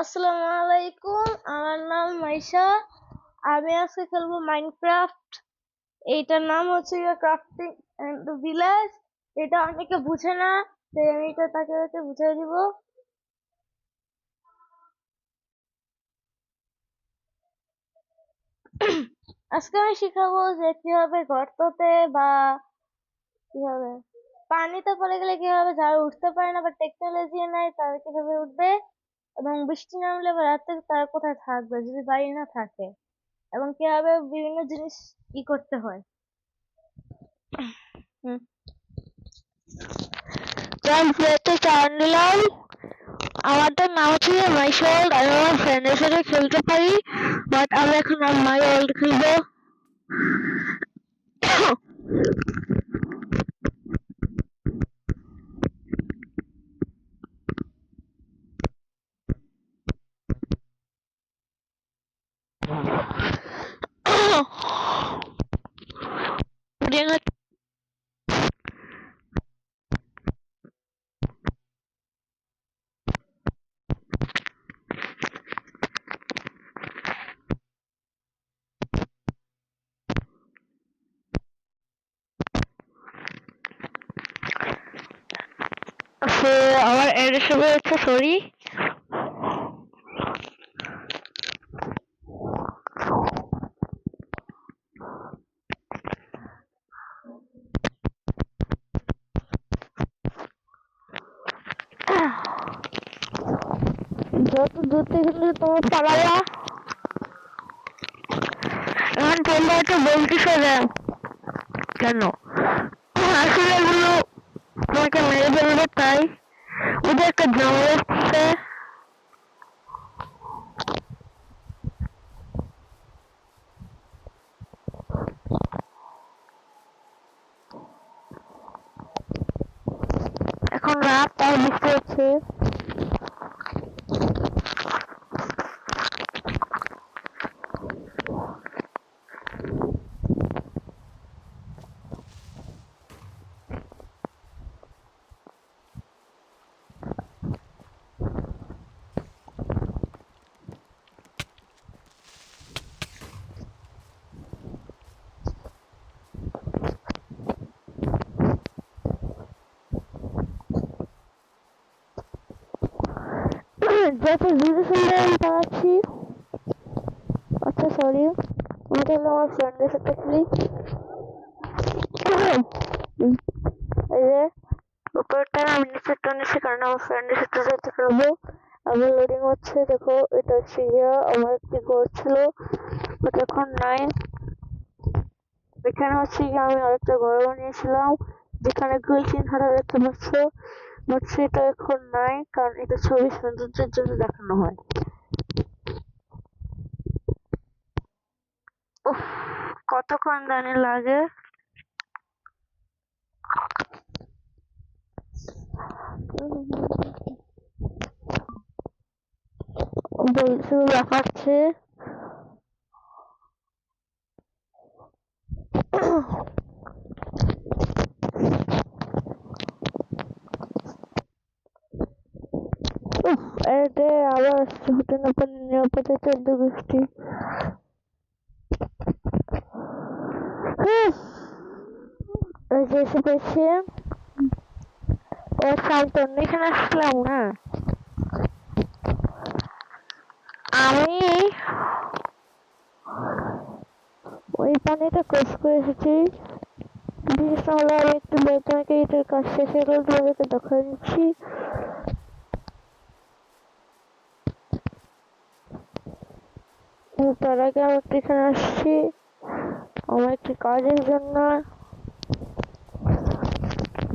আসসালামু আলাইকুম, আমার নাম মাইশা। আমি আজকে খেলবো মাইনক্রাফট। এইটার নাম হচ্ছে ক্রাফটিং এন্ড ভিলেজ। এটা অনেকে বুঝে না, তাই আমি এটা তাকে বুঝিয়ে দিব। আজকে আমি শিখাবো যে কিভাবে গর্ততে বা কিভাবে পানিতে পড়ে গেলে কিভাবে যারা উঠতে পারে না বা টেকনোলজি নাই তারা কিভাবে উঠবে, এবং বৃষ্টি নামলে বা রাতে তারা কোথায় থাকবে যদি বাড়ি না থাকে, এবং কিভাবে বিভিন্ন জিনিস করতে হয়। হুম। আমাদের নাম হচ্ছে মাইশ ওয়ার্ল্ড। আমি আমার ফ্রেন্ডের সাথে খেলতে পারি, বাট আমি এখন মাই ওয়ার্ল্ড খেলবো। আমার এর হিসেবে হচ্ছে সরি। যত দূর থেকে তোমার পালাবা, এখন তোমরা একটা বলতেছো যে কেন আসলে এগুলো তোমাকে মেরে ফেলবে, তাই ওদের একটা জমে যাচ্ছে। এখন রাত, তাই বুঝতে হচ্ছে। যত দূরে শুনলে আমি পাচ্ছি। আচ্ছা সরি, আমি তাহলে আমার ফ্রেন্ডের সাথে খেলি। এই যে উপরটা আমি নিচেরটা নিচ্ছি, কারণ আমার ফ্রেন্ডের সাথে যেতে খেলবো। আমার লোডিং হচ্ছে, দেখো এটা হচ্ছে আমার একটি ঘর ছিল, বাট এখন নাই। এখানে হচ্ছে আমি আরেকটা ঘর বানিয়েছিলাম, যেখানে গোল চিহ্নটা দেখতে পাচ্ছ, বাট সেটা এখন নাই, কারণ এটা ছবি সৌন্দর্যের জন্য দেখানো হয়। উফ, কতক্ষণ জানি লাগে। বলছে দেখাচ্ছে। এটা আবার হোটেল নিরাপদে 14 বৃষ্টি। এসে পেয়েছি। ও সান্তন, এখানে আসলাম না আমি, ওই পানিটা ক্রস করে এসেছি। জিনিসটা হলো আমি একটু তোমাকে এটার কাজ শেষ হয়ে গেলে তোমাদেরকে দেখা দিচ্ছি। তার আগে আমি একটু এখানে আসছি আমার একটি কাজের জন্য,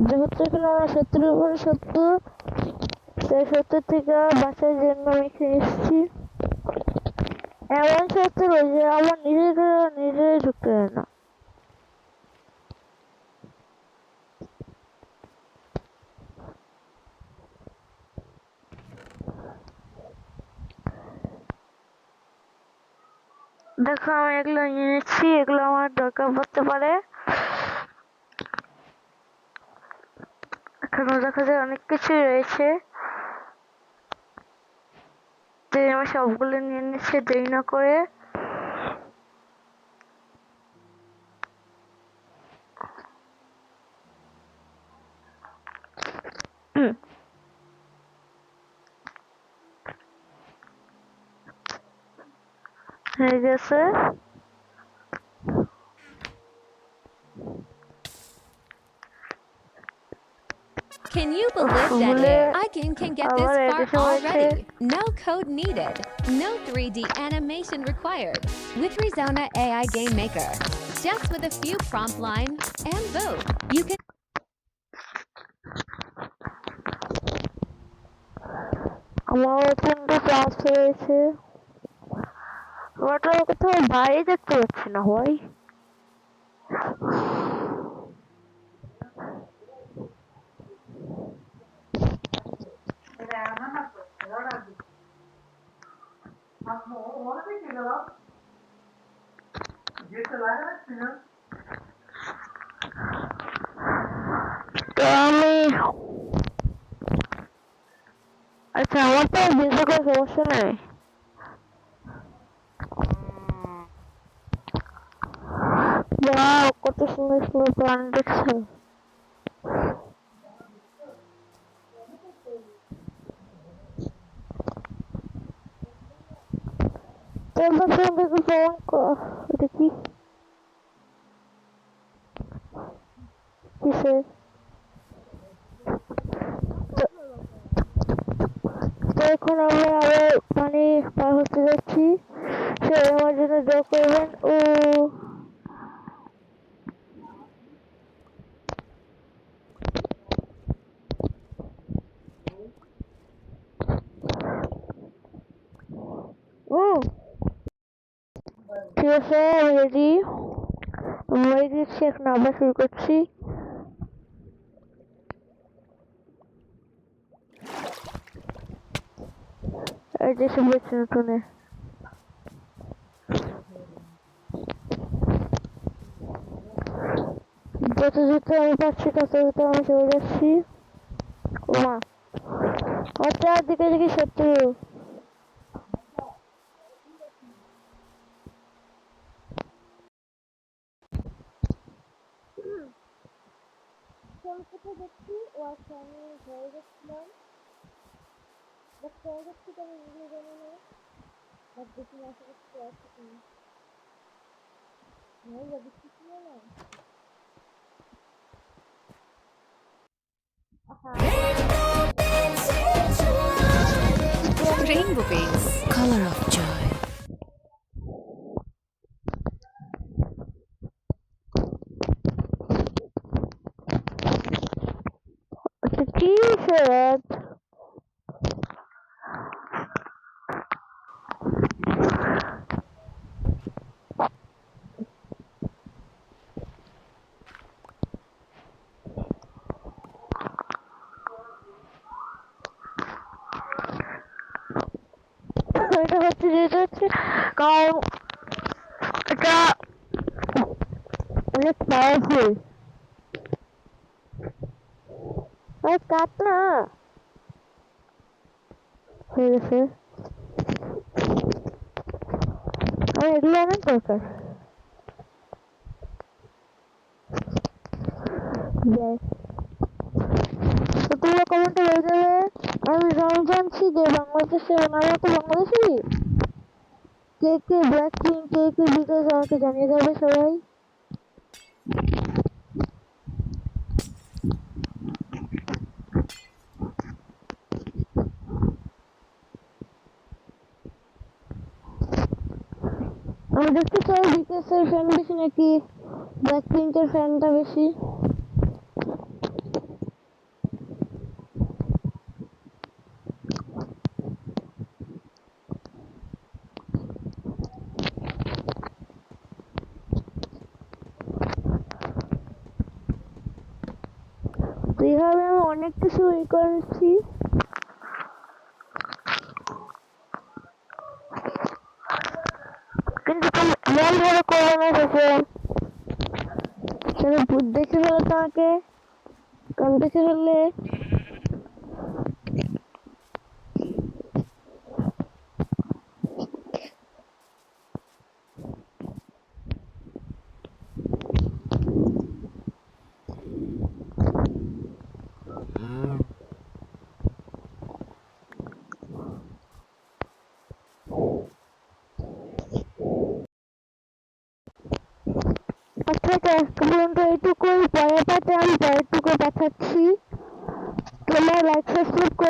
যেহেতু এখানে আমার শত্রুর উপরে শত্রু, সেই শত্রু থেকে বাঁচার জন্য আমি এখানে এসেছি। এমন শত্রু যে আমার নিজেই ঢুকতে দেয় না। দেখো আমি এগুলো নিয়েছি, এগুলো আমার দরকার পড়তে পারে। এখানে দেখা যায় অনেক কিছু রয়েছে, আমি সবগুলো নিয়ে নিচ্ছি দেরি না করে। হয়ে গেছে। Can you believe that Icon can get this far already? No code needed. No 3D animation required. With Rezona AI Game Maker. Just with a few prompt lines and vote, you can আমার ফোনটা charge হয়েছে। ওটা কোথাও বাইরে দেখতে পাচ্ছি না ভাই। তো আমি আচ্ছা আমার তো বুঝতে কোনো সমস্যা নাই। ওয়াও কত সুন্দর সুন্দর প্ল্যান দেখছো। তোমার সঙ্গে ফোন এটা কি কিসে? তো এখন আমরা আবার পানি পার হতে যাচ্ছি। সে আমার জন্য দোয়া করবেন। ও ও ঠিক আছে আমি রেডি। আমি দিচ্ছি এখন আবার শুরু করছি। এই যে সব দেখছি নতুনে যত যত আমি পাচ্ছি তত তত আমি চলে যাচ্ছি। ওমা আমার চারদিকে দেখি শত্রু। কোথায় দেখছি ও আচ্ছা আমি ঘরে যাচ্ছিলাম বাট ঘরে যাচ্ছি তো আমি ভিডিও জানি না বাট দেখি আশা করছি আছে কিনা। ভাই দেখছি ছিল না। Rainbow Beans, color of joy. আচ্ছা কি স্যার এটা হচ্ছে যেটা হচ্ছে কারণ এটা অনেক পাওয়ারফুল। আরে কাট না হয়ে গেছে। আমার এগুলো অনেক দরকার। তো তোমরা কমেন্টে বলে দেবে। আমি জানছি যে বাংলাদেশে ওনারা তো বাংলাদেশি কে কে ব্ল্যাক পিঙ্ক কে কে ডিটেলস আমাকে জানিয়ে দেবে সবাই। আমি দেখতে চাই বিটিএস এর ফ্যান বেশি নাকি ব্ল্যাক পিঙ্কের ফ্যানটা বেশি। তো এইভাবে আমি অনেক কিছু করেছি। কিন্তু তুমি এমন ভাবে করবে না যাতে সেটা ভূত দেখে ফেলে তোমাকে। কারণ দেখে ফেললে আজকে পর্যন্ত এইটুকুই, পরের পার্টে আমি পরেরটুকু দেখাচ্ছি। তোমরা লাইক সাবস্ক্রাইব